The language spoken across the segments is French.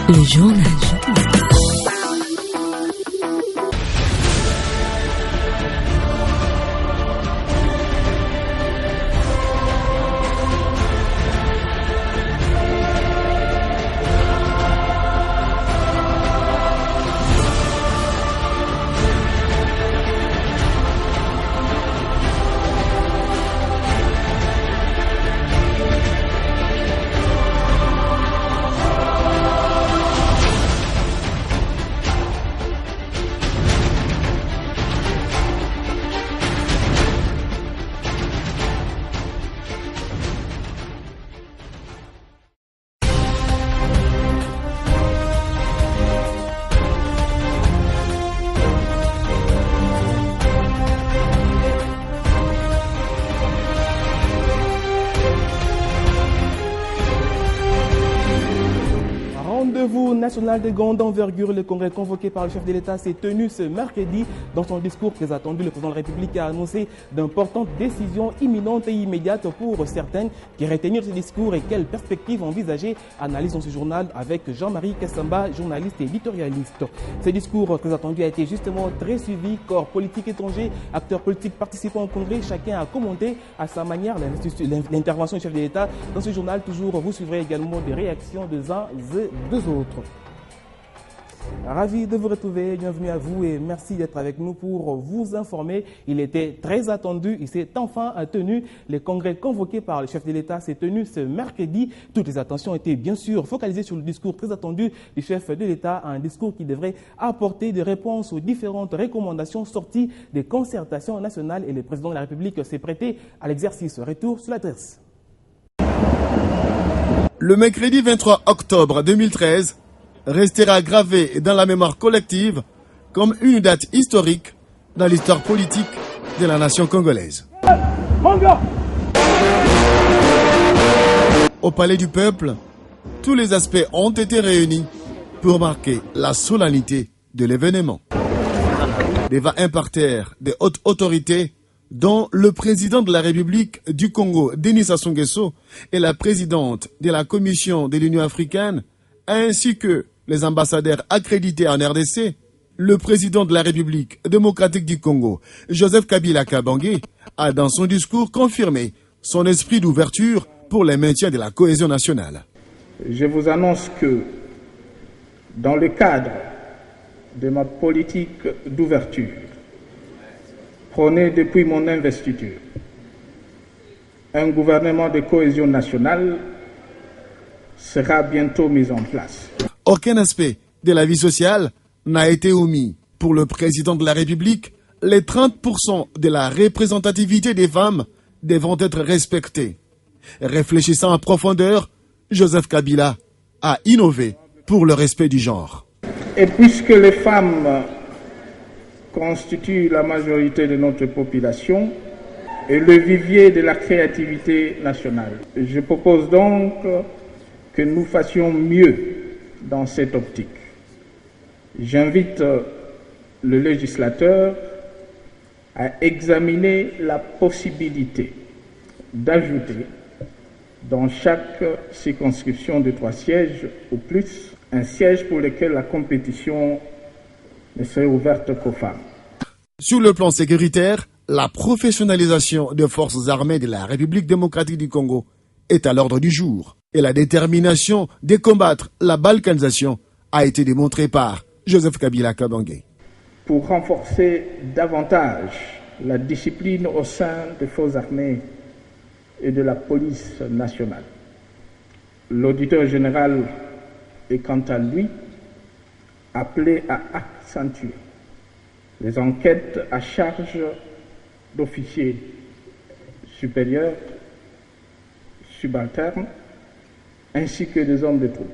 Le journal. Rendez-vous national de grande envergure, le congrès convoqué par le chef de l'État s'est tenu ce mercredi. Dans son discours très attendu, le président de la République a annoncé d'importantes décisions imminentes et immédiates pour certaines. Qui retenir ce discours et quelles perspectives envisager? Analyse dans ce journal avec Jean-Marie Kassamba, journaliste et éditorialiste. Ce discours très attendu a été justement très suivi. Corps politique étranger, acteurs politiques participant au congrès, chacun a commenté à sa manière l'intervention du chef de l'État. Dans ce journal, toujours, vous suivrez également des réactions des uns et des autres. Ravi de vous retrouver, bienvenue à vous et merci d'être avec nous pour vous informer. Il était très attendu, il s'est enfin tenu. Le congrès convoqué par le chef de l'État s'est tenu ce mercredi. Toutes les attentions étaient bien sûr focalisées sur le discours très attendu du chef de l'État, un discours qui devrait apporter des réponses aux différentes recommandations sorties des concertations nationales et le président de la République s'est prêté à l'exercice. Retour sur l'adresse. Le mercredi 23 octobre 2013 restera gravé dans la mémoire collective comme une date historique dans l'histoire politique de la nation congolaise. Au Palais du Peuple, tous les aspects ont été réunis pour marquer la solennité de l'événement. Devant un parterre de hautes autorités, dont le président de la République du Congo, Denis Sassou Nguesso, et la présidente de la Commission de l'Union africaine, ainsi que les ambassadeurs accrédités en RDC, le président de la République démocratique du Congo, Joseph Kabila Kabange, a dans son discours confirmé son esprit d'ouverture pour le maintien de la cohésion nationale. Je vous annonce que, dans le cadre de ma politique d'ouverture, prôné depuis mon investiture, un gouvernement de cohésion nationale sera bientôt mis en place. Aucun aspect de la vie sociale n'a été omis. Pour le président de la République, les 30% de la représentativité des femmes devront être respectés. Réfléchissant en profondeur, Joseph Kabila a innové pour le respect du genre. Et puisque les femmes constituent la majorité de notre population et le vivier de la créativité nationale, je propose donc que nous fassions mieux dans cette optique. J'invite le législateur à examiner la possibilité d'ajouter dans chaque circonscription de 3 sièges ou plus un siège pour lequel la compétition ne serait ouverte qu'aux femmes. Sur le plan sécuritaire, la professionnalisation des forces armées de la République démocratique du Congo est à l'ordre du jour. Et la détermination de combattre la balkanisation a été démontrée par Joseph Kabila Kabange. Pour renforcer davantage la discipline au sein des forces armées et de la police nationale, l'auditeur général est quant à lui appelé à accentuer les enquêtes à charge d'officiers supérieurs, subalternes, ainsi que des hommes de troupe.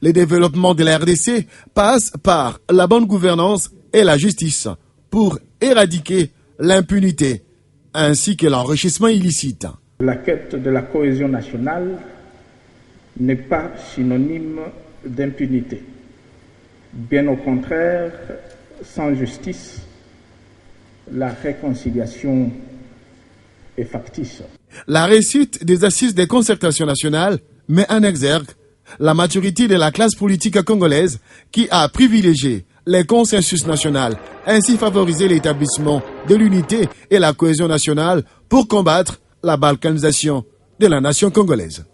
Le développement de la RDC passe par la bonne gouvernance et la justice pour éradiquer l'impunité ainsi que l'enrichissement illicite. La quête de la cohésion nationale n'est pas synonyme d'impunité. Bien au contraire, sans justice, la réconciliation est factice. La réussite des assises des concertations nationales met en exergue la maturité de la classe politique congolaise qui a privilégié les consensus nationaux, ainsi favoriser l'établissement de l'unité et la cohésion nationale pour combattre la balkanisation de la nation congolaise.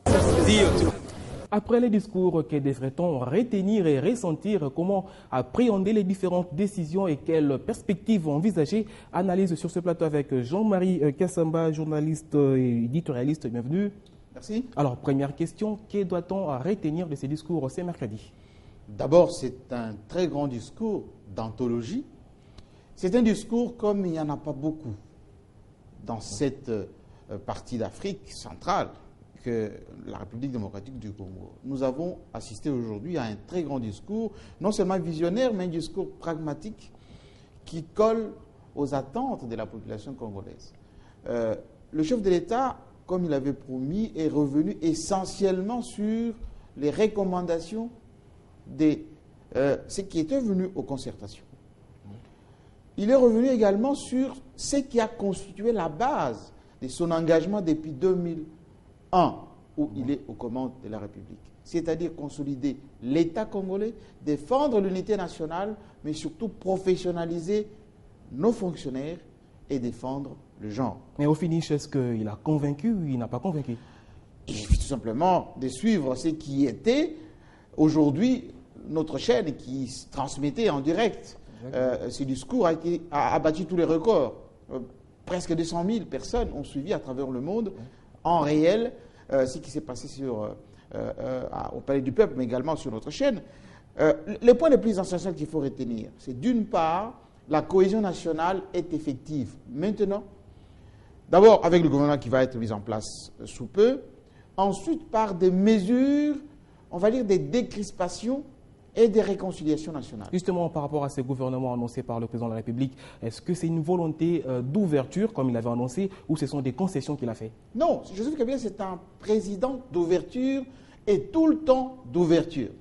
Après les discours, que devrait-on retenir et ressentir? Comment appréhender les différentes décisions et quelles perspectives envisager? Analyse sur ce plateau avec Jean-Marie Kassamba, journaliste et éditorialiste. Bienvenue. Merci. Alors, première question, que doit-on retenir de ces discours ce mercredi? D'abord, c'est un très grand discours d'anthologie. C'est un discours comme il n'y en a pas beaucoup dans cette partie d'Afrique centrale que la République démocratique du Congo. Nous avons assisté aujourd'hui à un très grand discours, non seulement visionnaire, mais un discours pragmatique qui colle aux attentes de la population congolaise. Le chef de l'État, comme il avait promis, est revenu essentiellement sur les recommandations de ce qui était venu aux concertations. Il est revenu également sur ce qui a constitué la base de son engagement depuis 2001, où il est aux commandes de la République. C'est-à-dire consolider l'État congolais, défendre l'unité nationale, mais surtout professionnaliser nos fonctionnaires et défendre le genre. Mais au finish, est-ce qu'il a convaincu ou il n'a pas convaincu? Il suffit tout simplement de suivre ce qui était aujourd'hui notre chaîne qui transmettait en direct ce discours a battu tous les records. Presque 200 000 personnes ont suivi à travers le monde en réel ce qui s'est passé au Palais du Peuple, mais également sur notre chaîne. Le point le plus essentiel qu'il faut retenir, c'est d'une part, la cohésion nationale est effective. Maintenant, d'abord avec le gouvernement qui va être mis en place sous peu, ensuite par des mesures, on va dire des décrispations et des réconciliations nationales. Justement, par rapport à ces gouvernements annoncés par le président de la République, est-ce que c'est une volonté d'ouverture, comme il avait annoncé, ou ce sont des concessions qu'il a fait? Non, Joseph Kabila, c'est un président d'ouverture et tout le temps d'ouverture.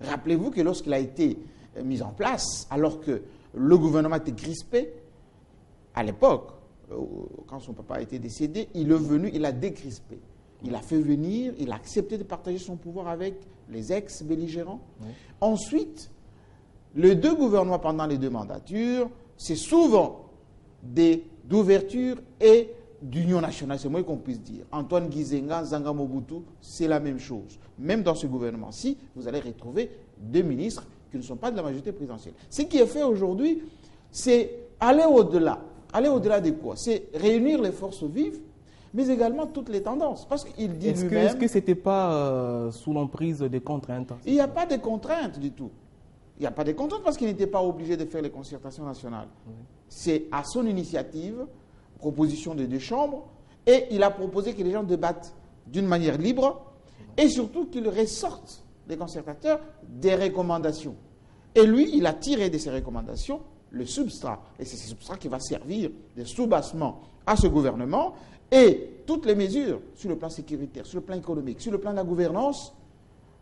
Rappelez-vous que lorsqu'il a été mis en place, alors que le gouvernement était crispé, à l'époque, quand son papa a été décédé, il est venu, il a décrispé. Il a fait venir, il a accepté de partager son pouvoir avec les ex-belligérants. Oui. Ensuite, les deux gouvernements pendant les deux mandatures, c'est souvent d'ouverture et d'union nationale, c'est moins qu'on puisse dire. Antoine Gizenga, Zanga Mobutu, c'est la même chose. Même dans ce gouvernement-ci, vous allez retrouver deux ministres qui ne sont pas de la majorité présidentielle. Ce qui est fait aujourd'hui, c'est aller au-delà. Aller au-delà de quoi? C'est réunir les forces vives, mais également toutes les tendances. Parce qu'il dit lui-même... Est-ce que ce n'était pas sous l'emprise des contraintes? Il n'y a pas de contraintes du tout. Il n'y a pas de contraintes parce qu'il n'était pas obligé de faire les concertations nationales. Oui. C'est à son initiative, proposition des deux chambres, et il a proposé que les gens débattent d'une manière libre, et surtout qu'ils ressortent, les concertateurs, des recommandations. Et lui, il a tiré de ces recommandations le substrat. Et c'est ce substrat qui va servir de soubassement à ce gouvernement. Et toutes les mesures sur le plan sécuritaire, sur le plan économique, sur le plan de la gouvernance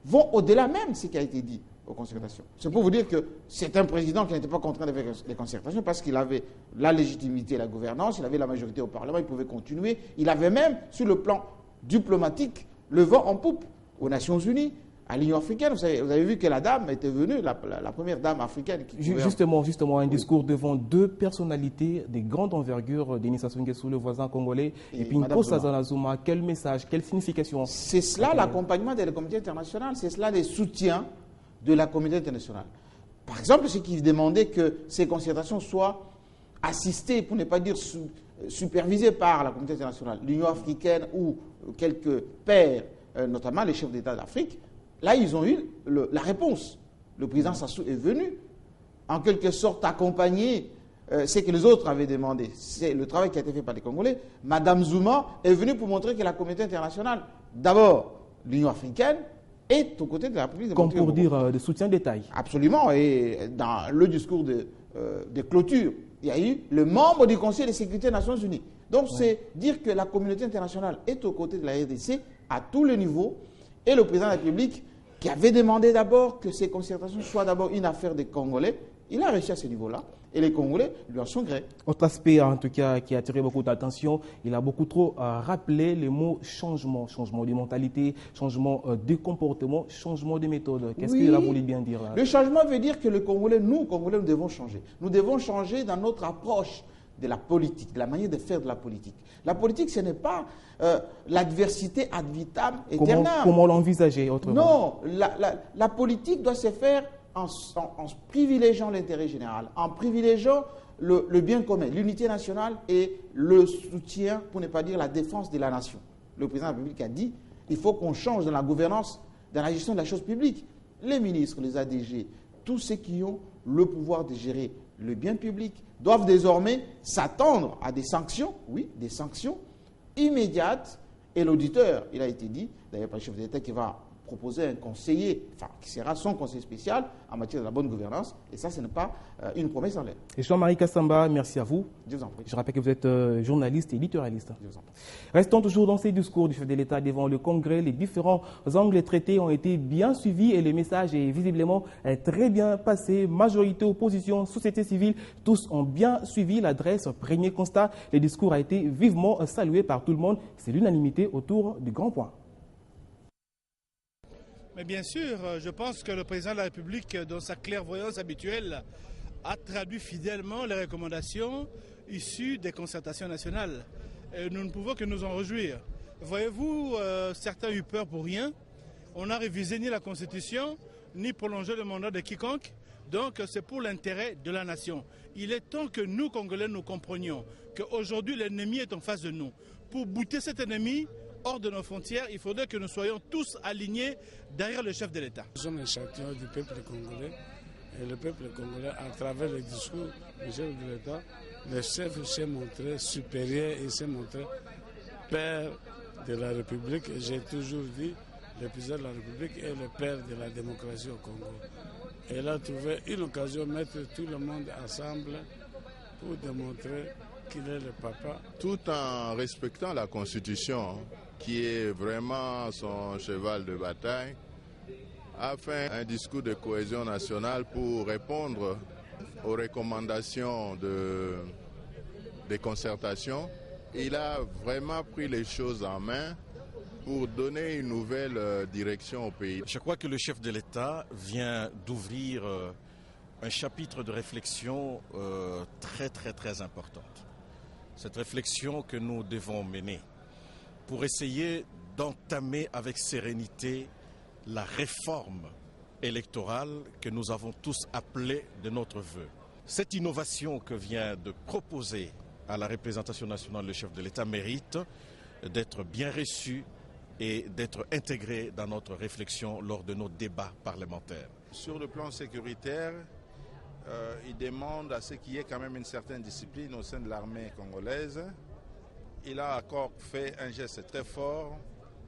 vont au-delà même de ce qui a été dit aux concertations. C'est pour vous dire que c'est un président qui n'était pas contraint de faire les concertations parce qu'il avait la légitimité et la gouvernance, il avait la majorité au Parlement, il pouvait continuer. Il avait même, sur le plan diplomatique, le vent en poupe aux Nations Unies, à l'Union africaine. Vous avez vu que la dame était venue, la première dame africaine. Justement, un discours devant deux personnalités de grande envergure, Denis Sassou Nguesso, le voisin congolais, et puis Nkosazana Zuma. Quel message, quelle signification? C'est cela l'accompagnement de la communauté internationale, c'est cela les soutiens de la communauté internationale. Par exemple, ce qui demandait que ces concertations soient assistées, pour ne pas dire supervisées par la communauté internationale, l'Union africaine ou quelques pairs, notamment les chefs d'État d'Afrique. Là, ils ont eu la réponse. Le président Sassou est venu, en quelque sorte, accompagner ce que les autres avaient demandé. C'est le travail qui a été fait par les Congolais. Madame Zuma est venue pour montrer que la communauté internationale, d'abord l'Union africaine, est aux côtés de la République démocratique. Comme pour dire de soutien de taille. Absolument. Et dans le discours de clôture, il y a eu le membre du Conseil de sécurité des Nations Unies. Donc, c'est dire que la communauté internationale est aux côtés de la RDC à tous les niveaux. Et le président de la République, qui avait demandé d'abord que ces concertations soient d'abord une affaire des Congolais, il a réussi à ce niveau-là. Et les Congolais lui en sont gré. Autre aspect, en tout cas, qui a attiré beaucoup d'attention, il a beaucoup trop rappelé les mots changement. Changement de mentalité, changement de comportement, changement de méthode. Qu'est-ce qu'il a voulu bien dire là? Le changement veut dire que les Congolais, nous devons changer. Nous devons changer dans notre approche de la politique, de la manière de faire de la politique. La politique, ce n'est pas l'adversité ad vitam aeternam. Comment l'envisager autrement? Non, la politique doit se faire en privilégiant l'intérêt général, en privilégiant le bien commun, l'unité nationale et le soutien, pour ne pas dire la défense de la nation. Le président de la République a dit il faut qu'on change dans la gouvernance, dans la gestion de la chose publique. Les ministres, les ADG, tous ceux qui ont le pouvoir de gérer le bien public doivent désormais s'attendre à des sanctions, oui, des sanctions immédiates. Et l'auditeur, il a été dit, d'ailleurs par le chef de l'État, qui va proposer un conseiller, enfin, qui sera son conseiller spécial en matière de la bonne gouvernance. Et ça, ce n'est pas une promesse en l'air. Et Jean-Marie Kassamba, merci à vous. Je vous en prie. Je rappelle que vous êtes journaliste et éditorialiste. Je vous en prie. Restons toujours dans ces discours du chef de l'État devant le Congrès. Les différents angles traités ont été bien suivis et le message est visiblement très bien passé. Majorité, opposition, société civile, tous ont bien suivi l'adresse. Premier constat, le discours a été vivement salué par tout le monde. C'est l'unanimité autour du grand point. Mais bien sûr, je pense que le président de la République, dans sa clairvoyance habituelle, a traduit fidèlement les recommandations issues des concertations nationales. Et nous ne pouvons que nous en réjouir. Voyez-vous, certains ont eu peur pour rien. On n'a révisé ni la Constitution, ni prolongé le mandat de quiconque. Donc c'est pour l'intérêt de la nation. Il est temps que nous, Congolais, nous comprenions qu'aujourd'hui l'ennemi est en face de nous. Pour bouter cet ennemi hors de nos frontières, il faudrait que nous soyons tous alignés derrière le chef de l'État. Nous sommes les champions du peuple congolais et le peuple congolais, à travers le discours du chef de l'État, le chef s'est montré supérieur et s'est montré père de la République. J'ai toujours dit, le président de la République est le père de la démocratie au Congo. Et il a trouvé une occasion de mettre tout le monde ensemble pour démontrer qu'il est le papa. Tout en respectant la Constitution, qui est vraiment son cheval de bataille, a fait un discours de cohésion nationale pour répondre aux recommandations des concertations. Il a vraiment pris les choses en main pour donner une nouvelle direction au pays. Je crois que le chef de l'État vient d'ouvrir un chapitre de réflexion très importante. Cette réflexion que nous devons mener pour essayer d'entamer avec sérénité la réforme électorale que nous avons tous appelée de notre vœu. Cette innovation que vient de proposer à la représentation nationale le chef de l'État mérite d'être bien reçue et d'être intégrée dans notre réflexion lors de nos débats parlementaires. Sur le plan sécuritaire, il demande à ce qu'il y ait quand même une certaine discipline au sein de l'armée congolaise. Il a encore fait un geste très fort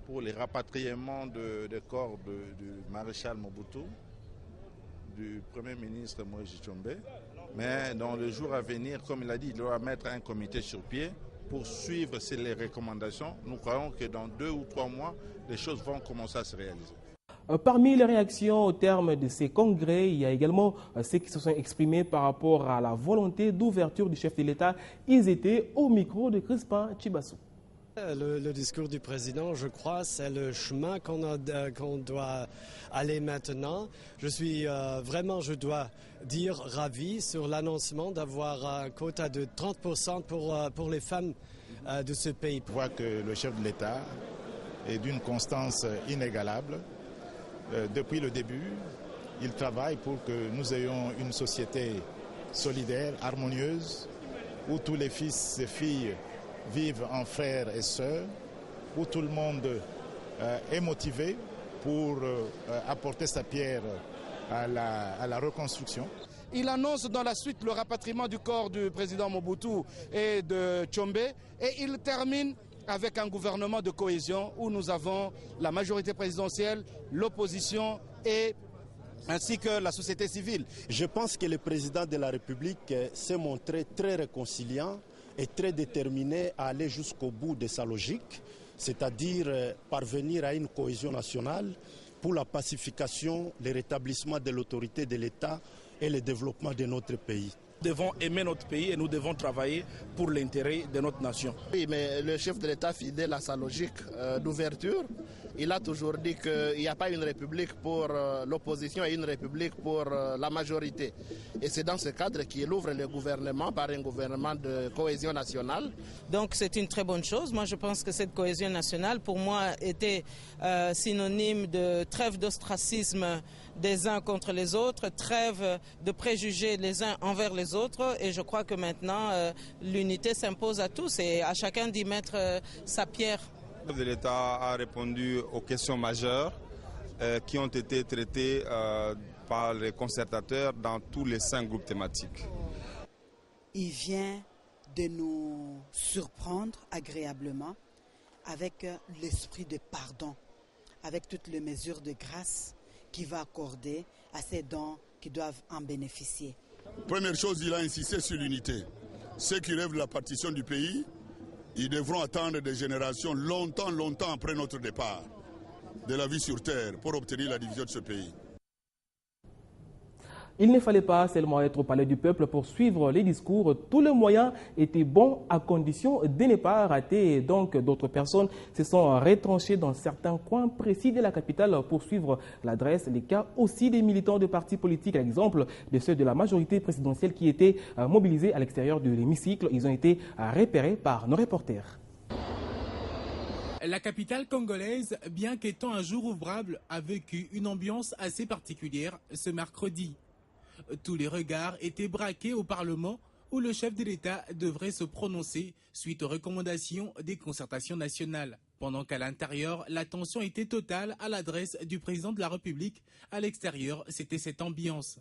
pour les rapatriements de corps du maréchal Mobutu, du Premier ministre Moïse Tshombe. Mais dans le jour à venir, comme il a dit, il doit mettre un comité sur pied pour suivre les recommandations. Nous croyons que dans 2 ou 3 mois, les choses vont commencer à se réaliser. Parmi les réactions au terme de ces congrès, il y a également ceux qui se sont exprimés par rapport à la volonté d'ouverture du chef de l'État. Ils étaient au micro de Crispin Chibassou. Le discours du président, je crois, c'est le chemin qu'on doit aller maintenant. Je suis je dois dire, ravi sur l'annoncement d'avoir un quota de 30% pour les femmes de ce pays. Je vois que le chef de l'État est d'une constance inégalable. Depuis le début, il travaille pour que nous ayons une société solidaire, harmonieuse, où tous les fils et filles vivent en frères et sœurs, où tout le monde est motivé pour apporter sa pierre à la reconstruction. Il annonce dans la suite le rapatriement du corps du président Mobutu et de Tshombe et il termine avec un gouvernement de cohésion où nous avons la majorité présidentielle, l'opposition ainsi que la société civile. Je pense que le président de la République s'est montré très réconciliant et très déterminé à aller jusqu'au bout de sa logique, c'est-à-dire parvenir à une cohésion nationale pour la pacification, le rétablissement de l'autorité de l'État et le développement de notre pays. Nous devons aimer notre pays et nous devons travailler pour l'intérêt de notre nation. Oui, mais le chef de l'État, fidèle à sa logique d'ouverture, il a toujours dit qu'il n'y a pas une république pour l'opposition et une république pour la majorité. Et c'est dans ce cadre qu'il ouvre le gouvernement par un gouvernement de cohésion nationale. Donc c'est une très bonne chose. Moi je pense que cette cohésion nationale pour moi était synonyme de trêve d'ostracisme des uns contre les autres, trêve de préjugés les uns envers les autres, et je crois que maintenant l'unité s'impose à tous et à chacun d'y mettre sa pierre. Le chef de l'État a répondu aux questions majeures qui ont été traitées par les concertateurs dans tous les 5 groupes thématiques. Il vient de nous surprendre agréablement avec l'esprit de pardon, avec toutes les mesures de grâce qu'il va accorder à ces dons qui doivent en bénéficier. Première chose, il a insisté sur l'unité. Ceux qui rêvent de la partition du pays, ils devront attendre des générations longtemps après notre départ de la vie sur terre pour obtenir la division de ce pays. Il ne fallait pas seulement être au palais du peuple pour suivre les discours. Tous les moyens étaient bons à condition de ne pas rater. Donc, d'autres personnes se sont retranchées dans certains coins précis de la capitale pour suivre l'adresse. Les cas aussi des militants de partis politiques, à l'exemple de ceux de la majorité présidentielle qui étaient mobilisés à l'extérieur de l'hémicycle. Ils ont été repérés par nos reporters. La capitale congolaise, bien qu'étant un jour ouvrable, a vécu une ambiance assez particulière ce mercredi. Tous les regards étaient braqués au Parlement où le chef de l'État devrait se prononcer suite aux recommandations des concertations nationales. Pendant qu'à l'intérieur, l'attention était totale à l'adresse du président de la République. À l'extérieur, c'était cette ambiance.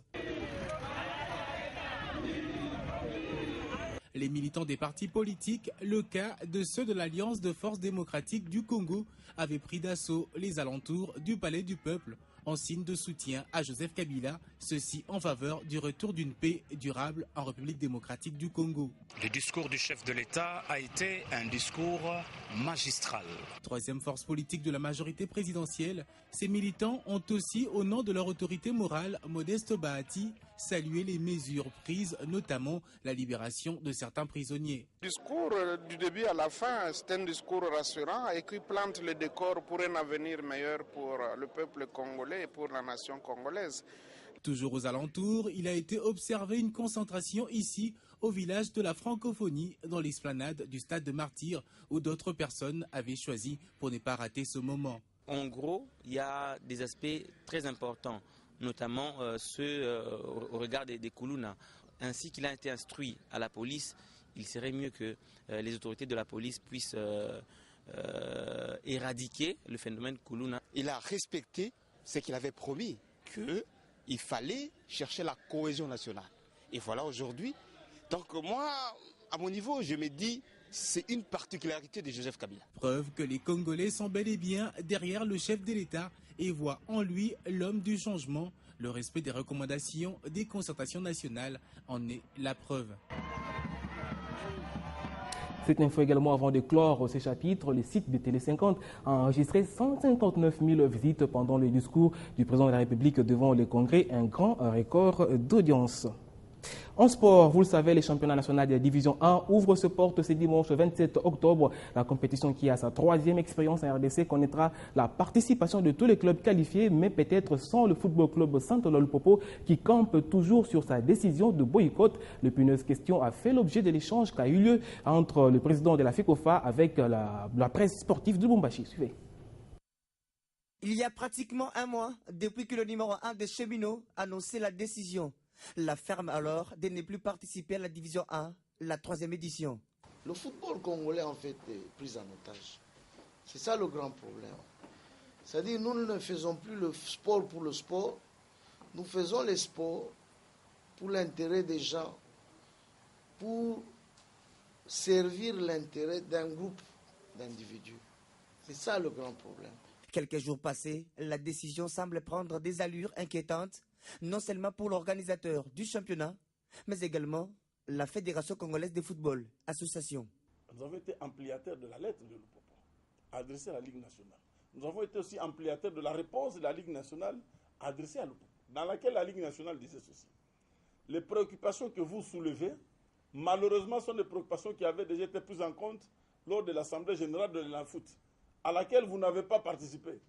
Les militants des partis politiques, le cas de ceux de l'Alliance de forces démocratiques du Congo, avaient pris d'assaut les alentours du Palais du Peuple en signe de soutien à Joseph Kabila, ceci en faveur du retour d'une paix durable en République démocratique du Congo. Le discours du chef de l'État a été un discours magistral. Troisième force politique de la majorité présidentielle, ces militants ont aussi, au nom de leur autorité morale, Modeste Bahati, salué les mesures prises, notamment la libération de certains prisonniers. Le discours du début à la fin, c'est un discours rassurant et qui plante le décor pour un avenir meilleur pour le peuple congolais et pour la nation congolaise. Toujours aux alentours, il a été observé une concentration ici, au village de la francophonie, dans l'esplanade du stade de Martyrs, où d'autres personnes avaient choisi pour ne pas rater ce moment. En gros, il y a des aspects très importants, notamment ceux au regard des Koulouna. Ainsi qu'il a été instruit à la police, il serait mieux que les autorités de la police puissent éradiquer le phénomène Koulouna. Il a respecté ce qu'il avait promis, qu'il fallait chercher la cohésion nationale. Et voilà aujourd'hui. Donc moi, à mon niveau, je me dis, c'est une particularité de Joseph Kabila. Preuve que les Congolais sont bel et bien derrière le chef de l'État et voient en lui l'homme du changement. Le respect des recommandations des concertations nationales en est la preuve. Cette info également, avant de clore ces chapitres, le site de Télé 50 a enregistré 159 000 visites pendant le discours du président de la République devant le Congrès, un grand record d'audience. En sport, vous le savez, les championnats nationaux de la Division 1 ouvrent ses portes ce dimanche 27 octobre. La compétition qui a sa 3e expérience en RDC connaîtra la participation de tous les clubs qualifiés, mais peut-être sans le football club Saint-Lol-Popo qui campe toujours sur sa décision de boycott. L'épineuse question a fait l'objet de l'échange qui a eu lieu entre le président de la FECOFA avec la presse sportive de Lubumbashi. Suivez. Il y a pratiquement un mois, depuis que le numéro 1 des cheminots a annoncé la décision. La ferme alors de ne plus participer à la Division 1, la 3e édition. Le football congolais en fait est pris en otage. C'est ça le grand problème. C'est-à-dire nous ne faisons plus le sport pour le sport, nous faisons le sport pour l'intérêt des gens, pour servir l'intérêt d'un groupe d'individus. C'est ça le grand problème. Quelques jours passés, la décision semble prendre des allures inquiétantes, non seulement pour l'organisateur du championnat, mais également la Fédération congolaise de football, association. Nous avons été ampliataires de la lettre de Lupopo, adressée à la Ligue nationale. Nous avons été aussi ampliataires de la réponse de la Ligue nationale adressée à Lupopo, dans laquelle la Ligue nationale disait ceci. les préoccupations que vous soulevez, malheureusement, sont des préoccupations qui avaient déjà été prises en compte lors de l'Assemblée générale de l'ENAFOOT, à laquelle vous n'avez pas participé.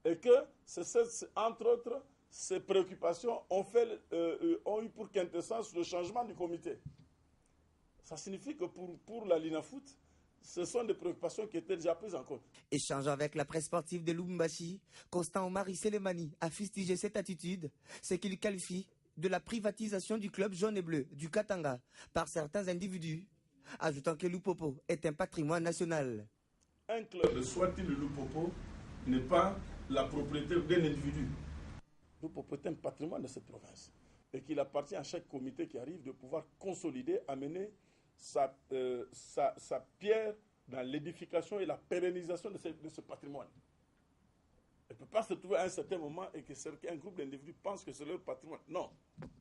Et que, entre autres, ces préoccupations ont eu pour quintessence le changement du comité. Ça signifie que pour la LINAFOOT, ce sont des préoccupations qui étaient déjà prises en compte. Échangeant avec la presse sportive de Lubumbashi, Constant Omar Selemani a fustigé cette attitude, ce qu'il qualifie de la privatisation du club jaune et bleu du Katanga par certains individus, ajoutant que Lupopo est un patrimoine national. Un club, soit-il le Lupopo, n'est pas la propriété d'un individu. Lupopo est un patrimoine de cette province et qu'il appartient à chaque comité qui arrive de pouvoir consolider, amener sa pierre dans l'édification et la pérennisation de ce patrimoine. Il ne peut pas se trouver à un certain moment et qu'un groupe d'individus pense que c'est leur patrimoine. Non,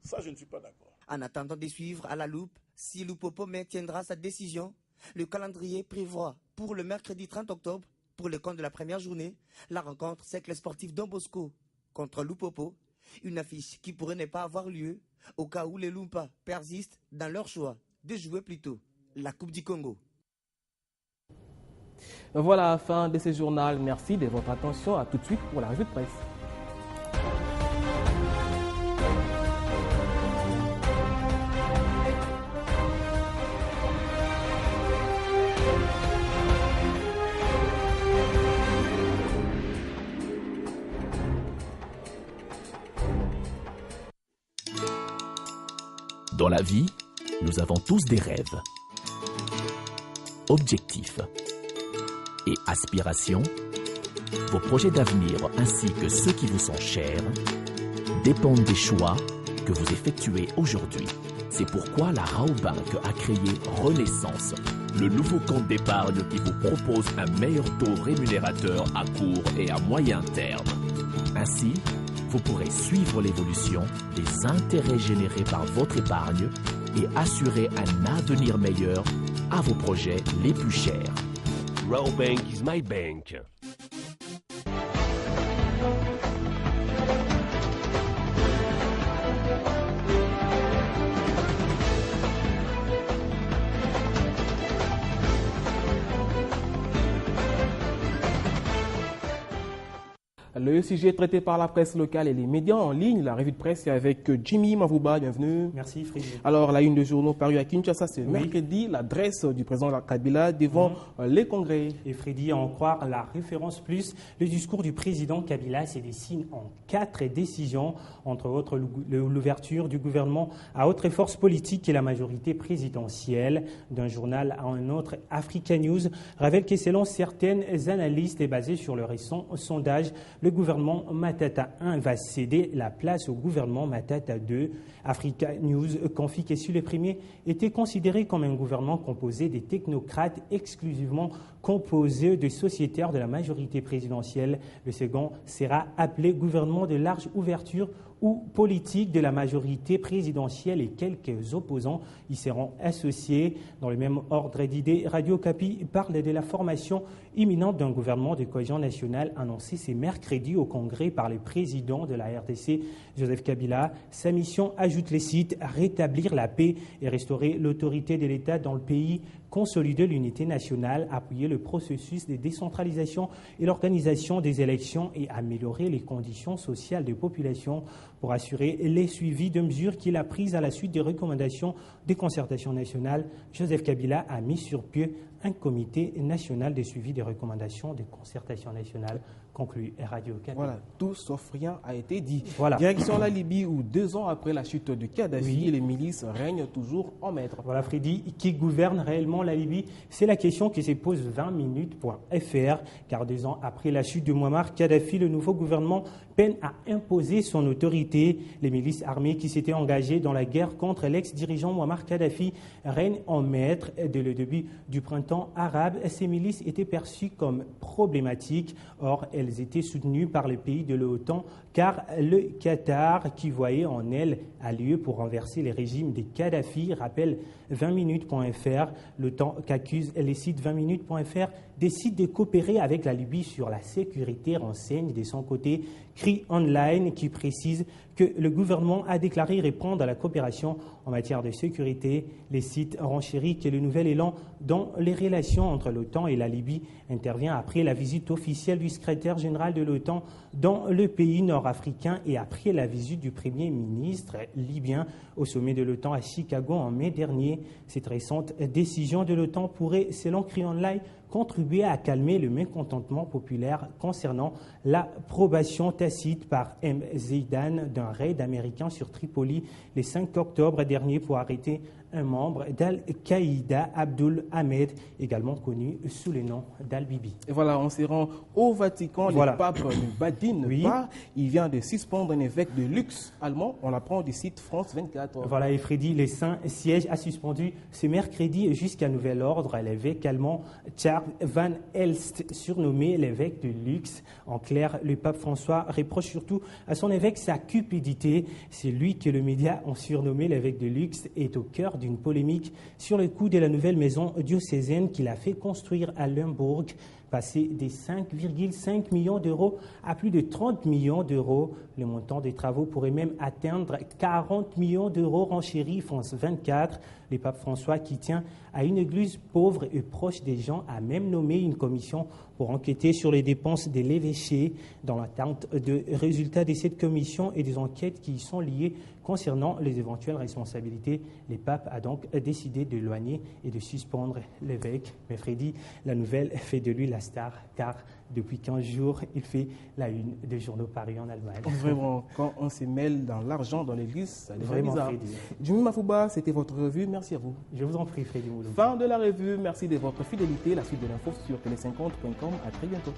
ça je ne suis pas d'accord. En attendant de suivre à la loupe si Lupopo maintiendra sa décision, le calendrier prévoit pour le mercredi 30 octobre, pour le compte de la première journée, la rencontre Cercle sportif Don Bosco contre Lupopo, une affiche qui pourrait ne pas avoir lieu au cas où les Lumpas persistent dans leur choix de jouer plutôt la Coupe du Congo. Voilà la fin de ce journal. Merci de votre attention. À tout de suite pour la revue de presse. Dans la vie, nous avons tous des rêves, objectifs et aspirations. Vos projets d'avenir ainsi que ceux qui vous sont chers dépendent des choix que vous effectuez aujourd'hui. C'est pourquoi la Raobank a créé Renaissance, le nouveau compte d'épargne qui vous propose un meilleur taux rémunérateur à court et à moyen terme. Ainsi, vous pourrez suivre l'évolution des intérêts générés par votre épargne et assurer un avenir meilleur à vos projets les plus chers. Raobank is my bank. Le sujet traité par la presse locale et les médias en ligne, la revue de presse est avec Jimmy Mavouba, bienvenue. Merci Frédéric. Alors la une de journaux parue à Kinshasa, c'est mercredi, l'adresse du président Kabila devant les congrès. Et Freddy, à en croire la référence plus, le discours du président Kabila se dessine en 4 décisions, entre autres l'ouverture du gouvernement à autres forces politiques et la majorité présidentielle. D'un journal à un autre, Africa News révèle que selon certaines analystes et basées sur le récent sondage, le gouvernement Matata 1 va céder la place au gouvernement Matata 2. Africa News confie que si le premier était considéré comme un gouvernement composé des technocrates exclusivement composé de sociétaires de la majorité présidentielle, le second sera appelé gouvernement de large ouverture ou politique de la majorité présidentielle et quelques opposants y seront associés. Dans le même ordre d'idées, Radio Kapi parle de la formation imminente d'un gouvernement de cohésion nationale annoncé ce mercredi au Congrès par le président de la RDC, Joseph Kabila. Sa mission, ajoute les sites, rétablir la paix et restaurer l'autorité de l'État dans le pays, consolider l'unité nationale, appuyer le processus de décentralisation et l'organisation des élections et améliorer les conditions sociales des populations pour assurer les suivis de mesures qu'il a prises à la suite des recommandations des concertations nationales. Joseph Kabila a mis sur pied un comité national de suivi des recommandations des concertations nationales, conclut Radio Kapi. Voilà, tout sauf rien a été dit. Voilà. Direction la Libye où 2 ans après la chute de Kadhafi, les milices règnent toujours en maître. Voilà Freddy, qui gouverne réellement la Libye? C'est la question qui se pose 20minutes.fr, car 2 ans après la chute de Muammar Kadhafi, le nouveau gouvernement peine à imposer son autorité. Les milices armées qui s'étaient engagées dans la guerre contre l'ex-dirigeant Muammar Kadhafi règnent en maître. Dès le début du printemps arabe, ces milices étaient perçues comme problématiques. Or, elles étaient soutenues par les pays de l'OTAN, car le Qatar, qui voyait en elles un lieu pour renverser les régimes des Kadhafi, rappelle 20minutes.fr. L'OTAN qu'accuse les sites 20minutes.fr décide de coopérer avec la Libye sur la sécurité, renseigne de son côté CRI Online, qui précise que le gouvernement a déclaré répondre à la coopération en matière de sécurité. Les sites renchérissent que le nouvel élan dans les relations entre l'OTAN et la Libye intervient après la visite officielle du secrétaire général de l'OTAN dans le pays nord-africain et après la visite du Premier ministre libyen au sommet de l'OTAN à Chicago en mai dernier. Cette récente décision de l'OTAN pourrait, selon Krionlai, contribuer à calmer le mécontentement populaire concernant l'approbation tacite par M. Zeidan d'un raid américain sur Tripoli le 5 octobre dernier pour arrêter un membre d'Al-Qaïda, Abdul Ahmed, également connu sous le nom d'Al-Bibi. Et voilà, on se rend au Vatican. Le pape ne badine pas. Il vient de suspendre un évêque de luxe allemand. On l'apprend du site France 24. Voilà, et Freddy, le Saint-Siège a suspendu ce mercredi jusqu'à nouvel ordre l'évêque allemand Charles Van Elst, surnommé l'évêque de luxe. En clair, le pape François reproche surtout à son évêque sa cupidité. C'est lui que les médias ont surnommé l'évêque de luxe est au cœur d'une polémique sur le coût de la nouvelle maison diocésaine qu'il a fait construire à Limbourg, passé des 5,5 millions d'euros à plus de 30 millions d'euros. Le montant des travaux pourrait même atteindre 40 millions d'euros, renchérit France 24. Le pape François, qui tient à une église pauvre et proche des gens, a même nommé une commission pour enquêter sur les dépenses de l'évêché. Dans l'attente de résultats de cette commission et des enquêtes qui y sont liées concernant les éventuelles responsabilités, le pape a donc décidé d'éloigner et de suspendre l'évêque. Mais Freddy, la nouvelle fait de lui la star, car depuis 15 jours, il fait la une des journaux paris en Allemagne. Vraiment, quand on se mêle dans l'argent, dans l'église, ça devient vraiment bizarre. Jimmy Mafouba, c'était votre revue. Merci à vous. Je vous en prie, Freddy Moulou. Fin de la revue. Merci de votre fidélité. La suite de l'info sur télé50.com. À très bientôt.